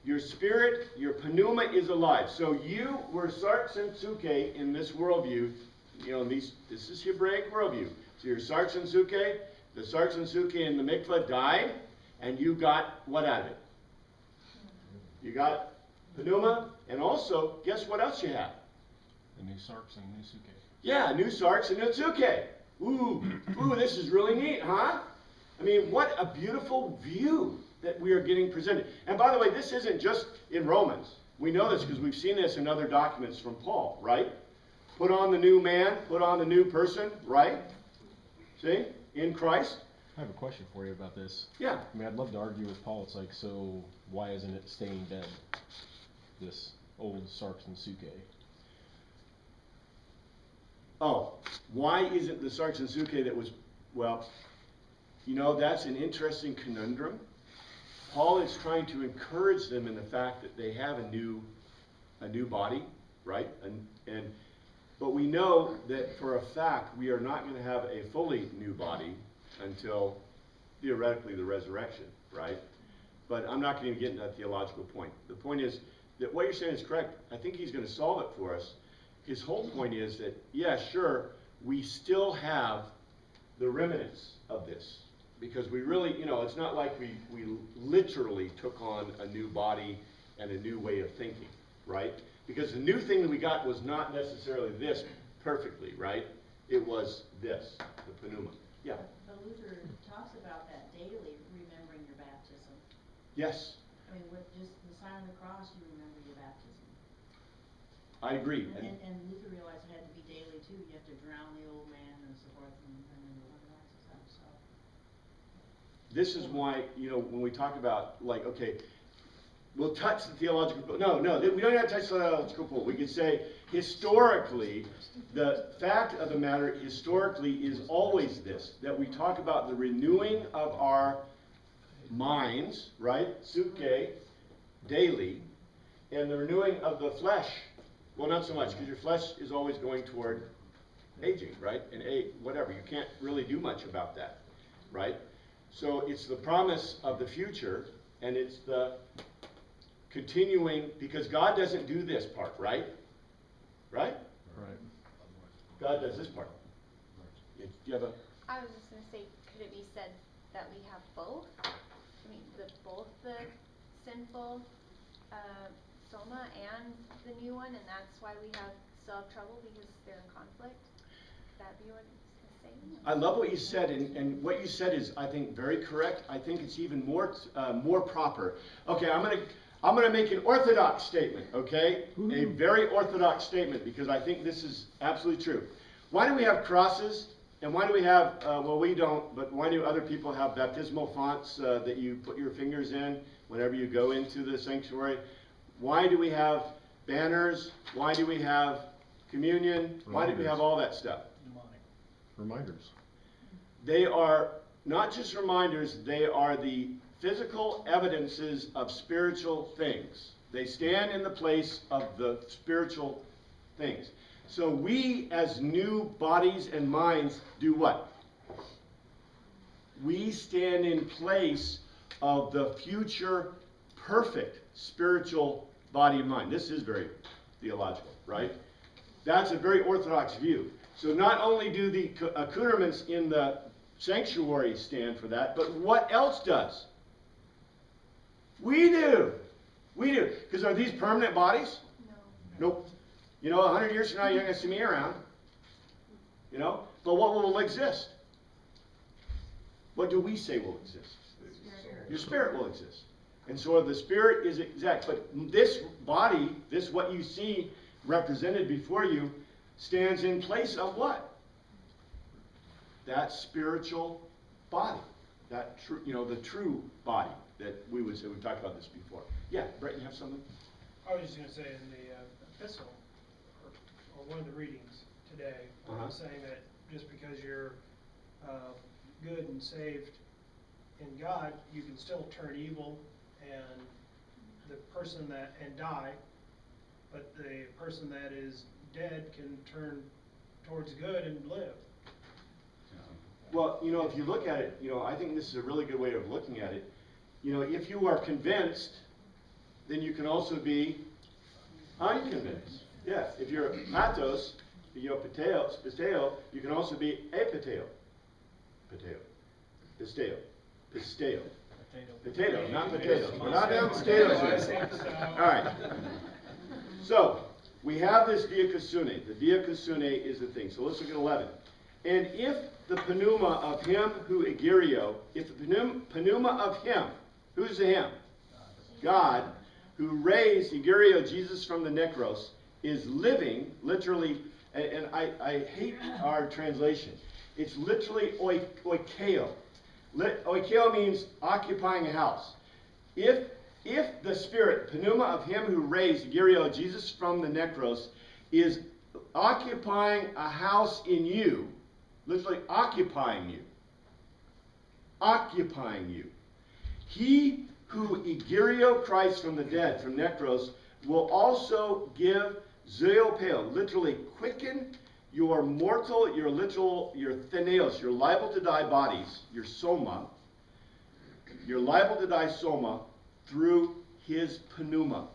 Speaker 1: Your spirit, your pneuma is alive. So you were sarx and tzuke in this worldview. You know, this is Hebraic worldview. So your sarx and tzuke, the sarx and tzuke in the mikvah died, and you got what out of it? You got pneuma, and also, guess what else you have?
Speaker 2: The new sarks and new suke.
Speaker 1: Yeah, new sarks and new tzuke. Ooh, this is really neat, huh? I mean, what a beautiful view that we are getting presented. And by the way, this isn't just in Romans. We know this because we've seen this in other documents from Paul, right? Put on the new man, put on the new person, right? See? In Christ.
Speaker 2: I have a question for you about this.
Speaker 1: Yeah.
Speaker 2: I mean, I'd love to argue with Paul. It's like, so why isn't it staying dead? This old sarks and suke.
Speaker 1: Oh, why isn't the sarx and suke that was, well, you know, that's an interesting conundrum. Paul is trying to encourage them in the fact that they have a new body, right? But we know that for a fact we are not going to have a fully new body until theoretically the resurrection, right? But I'm not going to get into that theological point. The point is that what you're saying is correct. I think he's going to solve it for us. His whole point is that, yeah, sure, we still have the remnants of this. Because we really, you know, it's not like we literally took on a new body and a new way of thinking, right? Because the new thing that we got was not necessarily this perfectly, right? It was this, the pneuma. Yeah?
Speaker 5: But Luther talks about that daily, remembering your baptism.
Speaker 1: Yes,
Speaker 5: I mean, with just the sign of the cross, you remember your baptism.
Speaker 1: I agree.
Speaker 5: And Luther realized it had to be daily too. You have to drown the old man and so forth, and then the one rises up, so.
Speaker 1: This is why, you know, when we talk about, like, okay, we'll touch the theological pool. No, we don't have to touch the theological pool. We could say, historically, the fact of the matter, historically, is always this, that we talk about the renewing of our minds, right, suke, daily, and the renewing of the flesh. Well, not so much, because your flesh is always going toward aging, right, and whatever. You can't really do much about that, right? So it's the promise of the future, and it's the continuing, because God doesn't do this part, right? Right?
Speaker 2: Right.
Speaker 1: God does this part. You have a...
Speaker 9: I was just going to say, could it be said that we have both? I mean, both the sinful soma and the new one, and that's why we still have trouble because they're in conflict? Would that be what it's saving them.
Speaker 1: I love what you said, and what you said is, I think, very correct. I think it's even more proper. Okay, I'm gonna make an orthodox statement, okay? A very orthodox statement, because I think this is absolutely true. Why do we have crosses? And why do we have, well, we don't, but why do other people have baptismal fonts that you put your fingers in whenever you go into the sanctuary? Why do we have banners? Why do we have communion? Why do we have all that stuff?
Speaker 2: Reminders.
Speaker 1: They are not just reminders, they are the physical evidences of spiritual things. They stand in the place of the spiritual things. So we, as new bodies and minds, do what? We stand in place of the future perfect spiritual body and mind. This is very theological, right? That's a very orthodox view. So not only do the accoutrements in the sanctuary stand for that, but what else does? We do. We do. Because are these permanent bodies?
Speaker 9: No.
Speaker 1: Nope. You know, 100 years from now, you're not going to see me around. You know? But what will exist? What do we say will exist? Your spirit will exist. And so the spirit is exact. But this body, this what you see represented before you, stands in place of what? That spiritual body. That true, you know, the true body that we would say. We've talked about this before. Yeah, Brett, you have something?
Speaker 3: I was just gonna say in the epistle, or one of the readings today,
Speaker 1: Uh-huh.
Speaker 3: saying that just because you're good and saved in God, you can still turn evil and the person that, and die, but the person that is dead can turn towards good and live.
Speaker 1: Well, you know, if you look at it, you know, I think this is a really good way of looking at it. You know, if you are convinced, then you can also be unconvinced. Yeah, if you're patos, you know, pisteo, you can also be apateo. Pisteo. Potato, not potatoes. We're not down potatoes here. All right. So, we have this diakosune. The diakosune is the thing. So let's look at 11. And if the pneuma of him who egerio, if the pneuma of him, who's the him? God, who raised egerio, Jesus from the necros, is living, literally, and I hate our translation. It's literally oikeo. Oikeo means occupying a house. If the spirit, pneuma of him who raised egerio, Jesus from the necros, is occupying a house in you, literally occupying you, he who egerio Christ from the dead, from necros, will also give zoopeo, literally quicken your mortal, your theneos, your liable to die bodies, your soma, your liable to die soma, through his pneuma,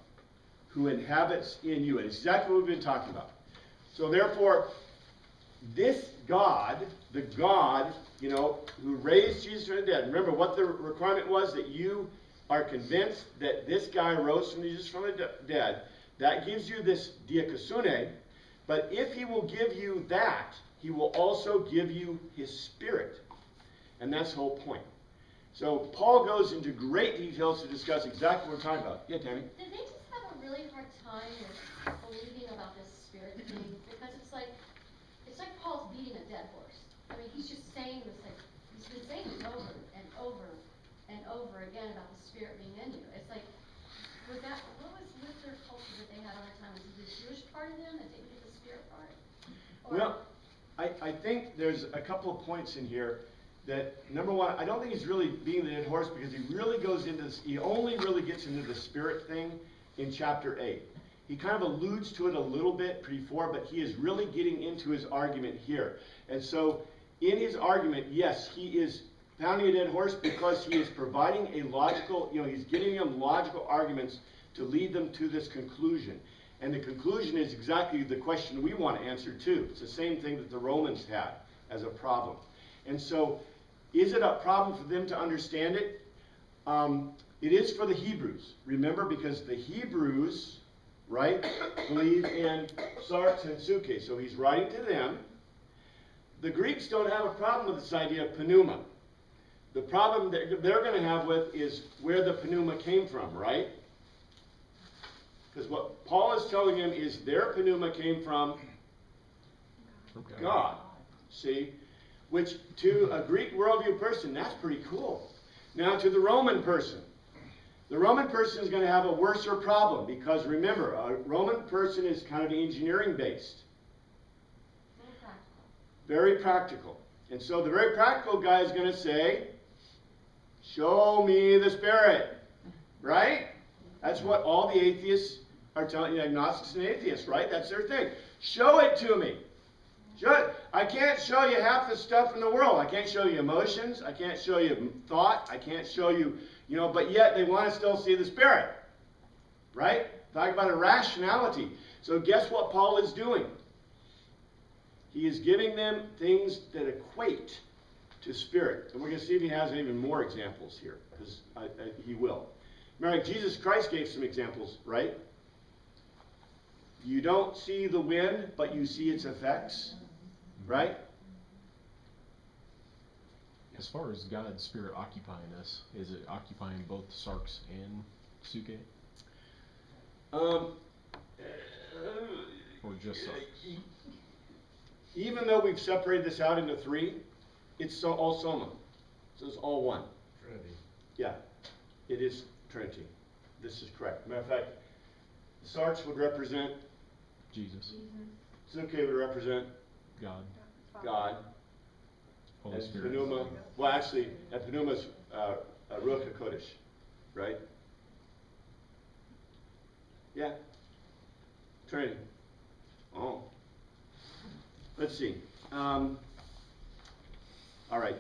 Speaker 1: who inhabits in you. And it's exactly what we've been talking about. So therefore, this God, the God, you know, who raised Jesus from the dead, remember what the requirement was? That you are convinced that this guy rose from Jesus from the dead. That gives you this diakosune. But if he will give you that, he will also give you his spirit. And that's the whole point. So Paul goes into great details to discuss exactly what we're talking about. Yeah, Tammy?
Speaker 10: Did they just have a really hard time with believing about this spirit thing? Because it's like Paul's beating a dead horse. I mean, he's just saying this, like, he's been saying this over and over and over again about the spirit being in you. It's like, what was with their culture that they had on their time? Was it the Jewish part of them that didn't get the spirit part? Or
Speaker 1: Well, I think there's a couple of points in here that, number one, I don't think he's really being the dead horse, because he really goes into this, he only really gets into the spirit thing in chapter 8. He kind of alludes to it a little bit before, but he is really getting into his argument here. And so, in his argument, yes, he is pounding a dead horse because he is providing a logical, you know, he's giving them logical arguments to lead them to this conclusion. And the conclusion is exactly the question we want to answer too. It's the same thing that the Romans had as a problem. And so, is it a problem for them to understand it? It is for the Hebrews. Remember, because the Hebrews, right, believe in sarx and suke. So he's writing to them. the Greeks don't have a problem with this idea of pneuma. The problem they're going to have with is where the pneuma came from, right? Because what Paul is telling him is their pneuma came from God. See? Which to a Greek worldview person, that's pretty cool. Now to the Roman person, the Roman person is going to have a worser problem because remember, a Roman person is kind of engineering based. Very practical. And so the very practical guy is going to say, show me the Spirit. Right? That's what all the atheists are telling you, agnostics and atheists, right? That's their thing. Show it to me. I can't show you half the stuff in the world. I can't show you emotions. I can't show you thought. I can't show you, but yet they want to still see the Spirit. Right? Talk about irrationality. So guess what Paul is doing? He is giving them things that equate to Spirit. And we're going to see if he has even more examples here, because he will. Remember, Jesus Christ gave some examples, right? You don't see the wind, but you see its effects. Right?
Speaker 2: As far as God's Spirit occupying us, is it occupying both sarx and suke? Or just sarx?
Speaker 1: Even though we've separated this out into three, it's all soma. So it's all one.
Speaker 6: Trinity.
Speaker 1: Yeah, it is Trinity. This is correct. Matter of fact, sarx would represent
Speaker 2: Jesus.
Speaker 1: Suke would represent God.
Speaker 2: Holy
Speaker 1: And
Speaker 2: Spirit.
Speaker 1: pneuma, well actually, and pneuma's Ruach HaKodesh, right? Yeah. Trinity. Oh. Let's see. All right.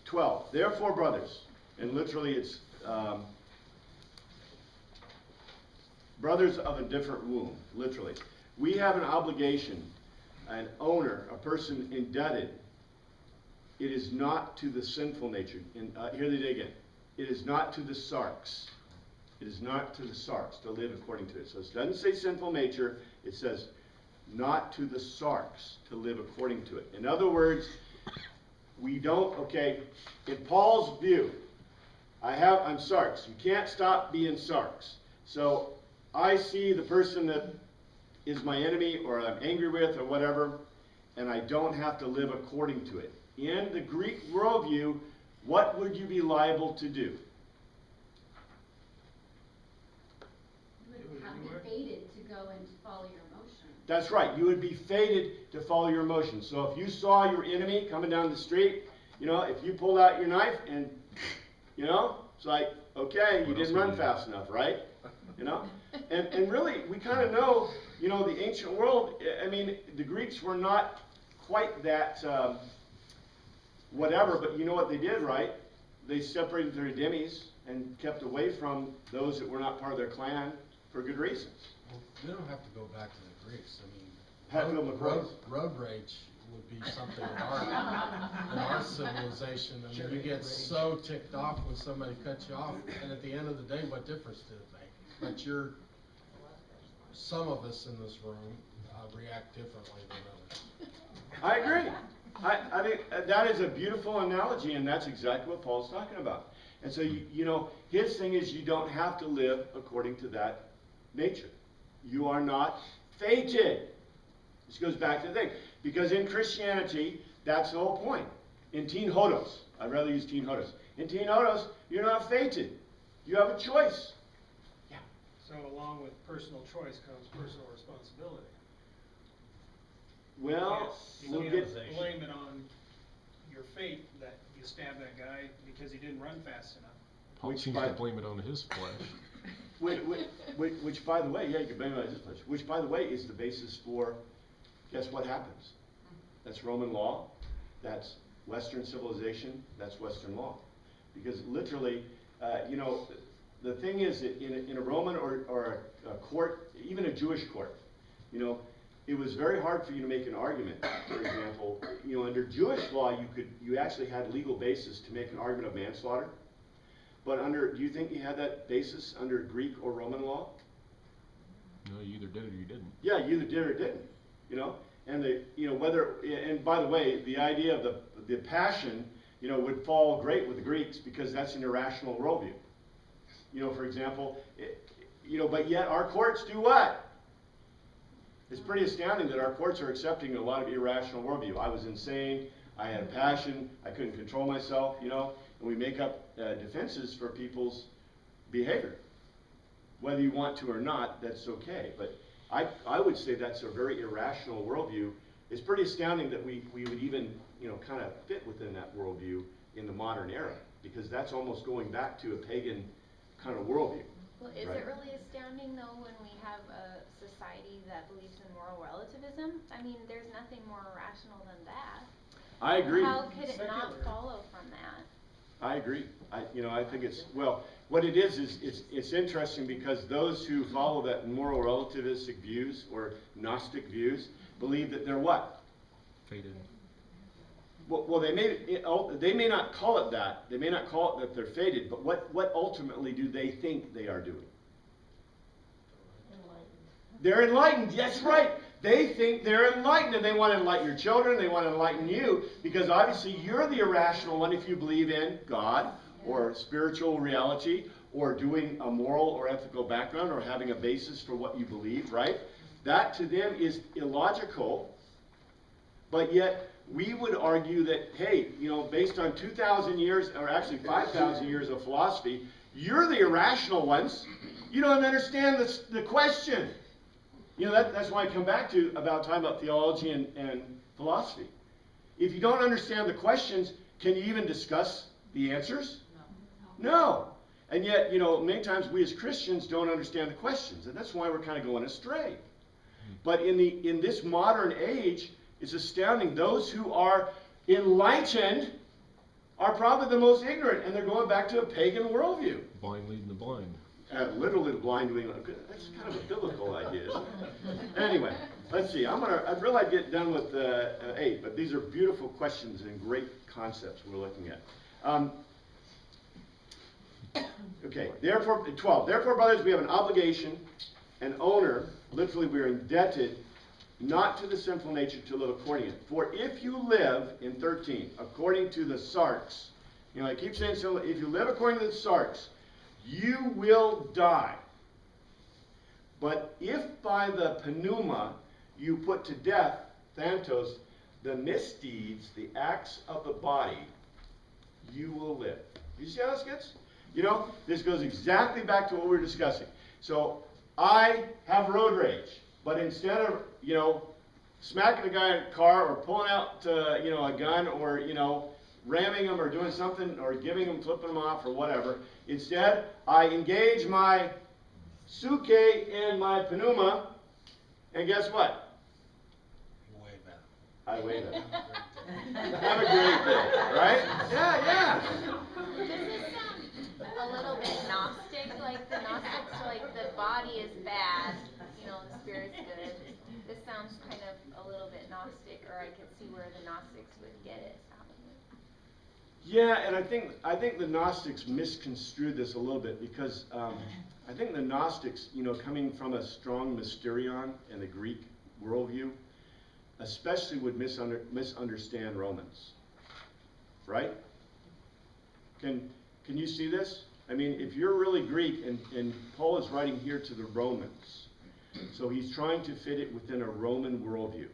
Speaker 1: 12. Therefore, brothers, and literally it's brothers of a different womb, literally. We have an obligation, an owner, a person indebted. It is not to the sinful nature. Here they dig in. It is not to the sarx. It is not to the sarx to live according to it. So it doesn't say sinful nature. It says not to the sarx to live according to it. In other words, we don't, in Paul's view, I'm sarx. You can't stop being sarx. So I see the person that is my enemy or I'm angry with or whatever, and I don't have to live according to it. In the Greek worldview, what would you be liable to do?
Speaker 10: You would have to be fated to go and follow your emotion.
Speaker 1: That's right. You would be fated to follow your emotions. So if you saw your enemy coming down the street, if you pulled out your knife and, it's like, okay, you didn't run fast enough, right? And really, we kind of know, the ancient world, the Greeks were not quite that whatever, but you know what they did, right? They separated their demis and kept away from those that were not part of their clan for good reasons.
Speaker 7: Well, we don't have to go back to the Greeks.
Speaker 1: Hatfield McCoy.
Speaker 7: Road rage would be something in our civilization. You get so ticked off when somebody cuts you off, and at the end of the day, what difference did it make? But some of us in this room react differently than others.
Speaker 1: I agree. I think that is a beautiful analogy, and that's exactly what Paul's talking about. And so, his thing is you don't have to live according to that nature. You are not fated. This goes back to the thing. Because in Christianity, that's the whole point. In Teen Hodos, I'd rather use Teen Hodos. In Teen Hodos, you're not fated. You have a choice. Yeah.
Speaker 3: So along with personal choice comes personal responsibility.
Speaker 1: Well,
Speaker 3: You
Speaker 1: we'll
Speaker 3: can't
Speaker 1: get...
Speaker 3: blame it on your fate that you stabbed that guy because he didn't run fast enough.
Speaker 2: Paul seems to blame it on his flesh.
Speaker 1: Which, by the way, you can blame it on his flesh. Which, by the way, is the basis for, guess what happens? That's Roman law. That's Western civilization. That's Western law. Because literally, the thing is that in a Roman or a court, even a Jewish court, it was very hard for you to make an argument. For example, under Jewish law, you actually had legal basis to make an argument of manslaughter. But do you think you had that basis under Greek or Roman law?
Speaker 2: No, you either did or you didn't.
Speaker 1: Yeah, you either did or didn't. and and by the way, the idea of the passion, would fall great with the Greeks because that's an irrational worldview. For example, but yet our courts do what? It's pretty astounding that our courts are accepting a lot of irrational worldview. I was insane, I had a passion, I couldn't control myself, and we make up defenses for people's behavior. Whether you want to or not, that's okay. But I would say that's a very irrational worldview. It's pretty astounding that we would even, kind of fit within that worldview in the modern era, because that's almost going back to a pagan kind of worldview.
Speaker 9: Well, is
Speaker 1: right?
Speaker 9: it really astounding though when we have a society that believes in moral relativism? I mean, there's nothing more irrational than that.
Speaker 1: I agree.
Speaker 9: How could it not
Speaker 3: Secular.
Speaker 9: follow from that?
Speaker 1: I agree. I think it's, well, what it is it's interesting because those who follow that moral relativistic views or Gnostic views believe that they're what?
Speaker 2: Faded.
Speaker 1: Well, they may not call it that. They may not call it that they're faded, but what ultimately do they think they are doing? They're enlightened. Yes, right. They think they're enlightened, and they want to enlighten your children. They want to enlighten you, because obviously you're the irrational one if you believe in God or spiritual reality or doing a moral or ethical background or having a basis for what you believe, right? That to them is illogical, but yet we would argue that, hey, based on 2,000 years, or actually 5,000 years of philosophy, you're the irrational ones. You don't understand the question. That's why I come back to about talking about theology and philosophy. If you don't understand the questions, can you even discuss the answers? No. And yet, many times we as Christians don't understand the questions, and that's why we're kind of going astray. But in this modern age, it's astounding. Those who are enlightened are probably the most ignorant, and they're going back to a pagan worldview.
Speaker 2: Blind leading the blind.
Speaker 1: Literally the blind leading. That's kind of a biblical idea, isn't it? Anyway, let's see. I'd really get done with 8, but these are beautiful questions and great concepts we're looking at. Okay, therefore, 12. Therefore, brothers, we have an obligation, an owner, literally we are indebted, not to the sinful nature to live according to it. For if you live, in 13, according to the sarx, I keep saying, so if you live according to the sarx, you will die. But if by the pneuma you put to death, Thantos, the misdeeds, the acts of the body, you will live. You see how this gets? This goes exactly back to what we were discussing. So, I have road rage, but instead of, smacking a guy in a car or pulling out, a gun or, ramming him or doing something or giving him, flipping him off or whatever, instead, I engage my suke in my pneuma, and guess what?
Speaker 7: Way better.
Speaker 1: I wave it. Have a great day, right? Yeah.
Speaker 9: Does this sound a little bit Gnostic? Like the Gnostics are like the body is bad, the spirit's good. This sounds kind of a little bit Gnostic, or I could see where the Gnostics would get it.
Speaker 1: Yeah, and I think the Gnostics misconstrued this a little bit because I think the Gnostics, coming from a strong mysterion in the Greek worldview, especially would misunderstand Romans, right? Can you see this? I mean, if you're really Greek, and Paul is writing here to the Romans, so he's trying to fit it within a Roman worldview.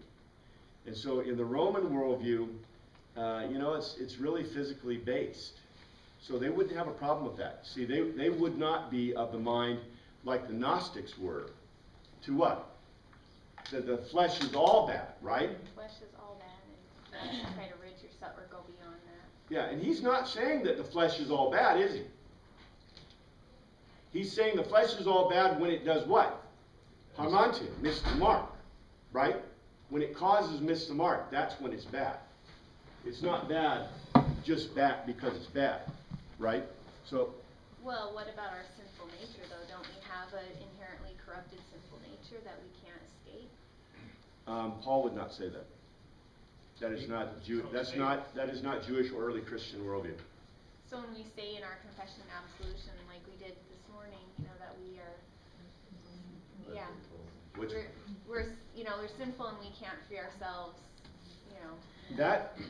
Speaker 1: And so in the Roman worldview, it's really physically based. So they wouldn't have a problem with that. See, they would not be of the mind like the Gnostics were. To what? That the flesh is all bad, right?
Speaker 9: Flesh is all bad, and you try to rid yourself or go beyond that.
Speaker 1: Yeah, and he's not saying that the flesh is all bad, is he? He's saying the flesh is all bad when it does what? Harmantia, miss the mark, right? When it causes miss the mark, that's when it's bad. It's not bad, just bad because it's bad, right? So.
Speaker 9: Well, what about our sinful nature, though? Don't we have an inherently corrupted sinful nature that we can't escape?
Speaker 1: Paul would not say that. That is not that is not Jewish or early Christian worldview.
Speaker 9: So when we say in our confession and absolution, like we did this morning, that we are, yeah.
Speaker 1: Which,
Speaker 9: we're sinful and we can't free ourselves, you know.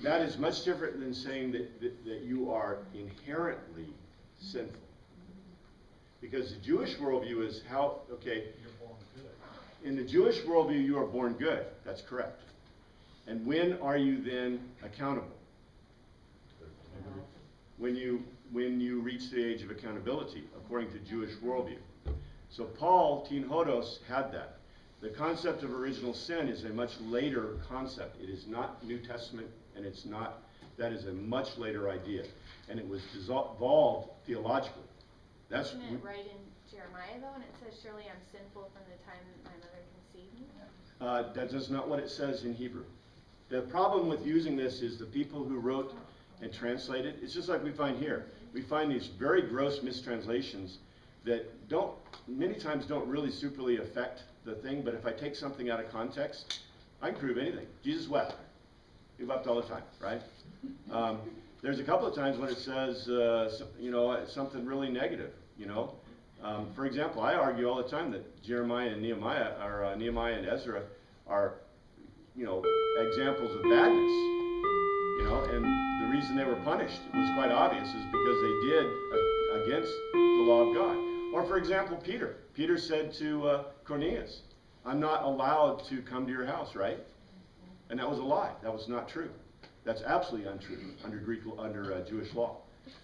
Speaker 1: that is much different than saying that you are inherently sinful. Because the Jewish worldview is how, okay,
Speaker 4: You're born good.
Speaker 1: in the Jewish worldview, you are born good. That's correct. And when are you then accountable? When you reach the age of accountability, according to Jewish worldview. So Paul, Tin Hodos, had that. The concept of original sin is a much later concept. It is not New Testament, and it's not, that is a much later idea. And it was evolved theologically. That's,
Speaker 9: Isn't it right in Jeremiah though, and it says, surely I'm sinful from the time my mother conceived me?
Speaker 1: that is not what it says in Hebrew. The problem with using this is the people who wrote and translated, it's just like we find here. We find these very gross mistranslations that many times don't really superly affect the thing, but if I take something out of context, I can prove anything. Jesus wept. He wept all the time, right? There's a couple of times when it says, something really negative, For example, I argue all the time that Jeremiah and Nehemiah, or Nehemiah and Ezra are, examples of badness, and the reason they were punished was quite obvious is because they did against the law of God. Or for example, Peter. Peter said to Cornelius, I'm not allowed to come to your house, right? And that was a lie. That was not true. That's absolutely untrue under Jewish law.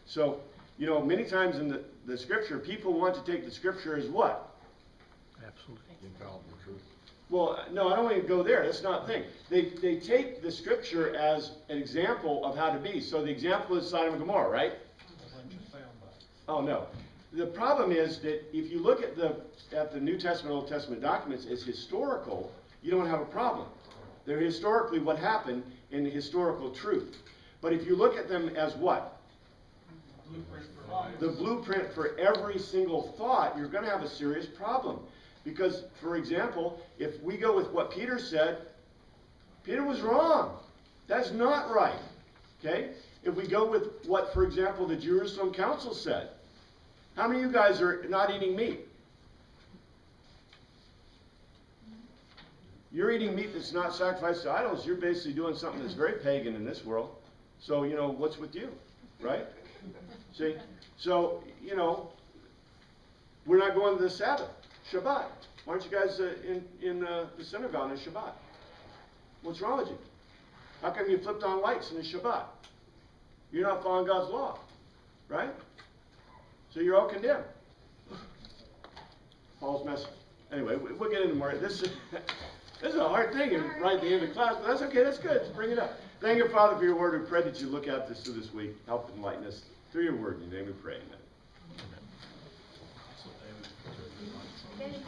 Speaker 1: So, many times in the scripture, people want to take the scripture as what?
Speaker 7: Absolutely.
Speaker 6: Infallible truth.
Speaker 1: Well, no, I don't want to go there. That's not the thing. They take the scripture as an example of how to be. So the example is Sodom and Gomorrah, right? Oh, no. The problem is that if you look at the New Testament, Old Testament documents as historical, you don't have a problem. They're historically what happened in the historical truth. But if you look at them as what? The blueprint for every single thought, you're going to have a serious problem. Because, for example, if we go with what Peter said, Peter was wrong. That's not right. Okay? If we go with what, for example, the Jerusalem Council said, how many of you guys are not eating meat? You're eating meat that's not sacrificed to idols. You're basically doing something that's very pagan in this world. So, what's with you? Right? See? So, we're not going to the Sabbath. Shabbat. Why aren't you guys in the synagogue on Shabbat? What's wrong with you? How come you flipped on lights in the Shabbat? You're not following God's law. Right? So you're all condemned. Paul's message. Anyway, we'll get into more. This is a hard thing right at the end of class, but that's okay. That's good. Just bring it up. Thank you, Father, for your word. We pray that you look at this through this week. Help enlighten us through your word. In your name we pray. Amen.
Speaker 9: Amen.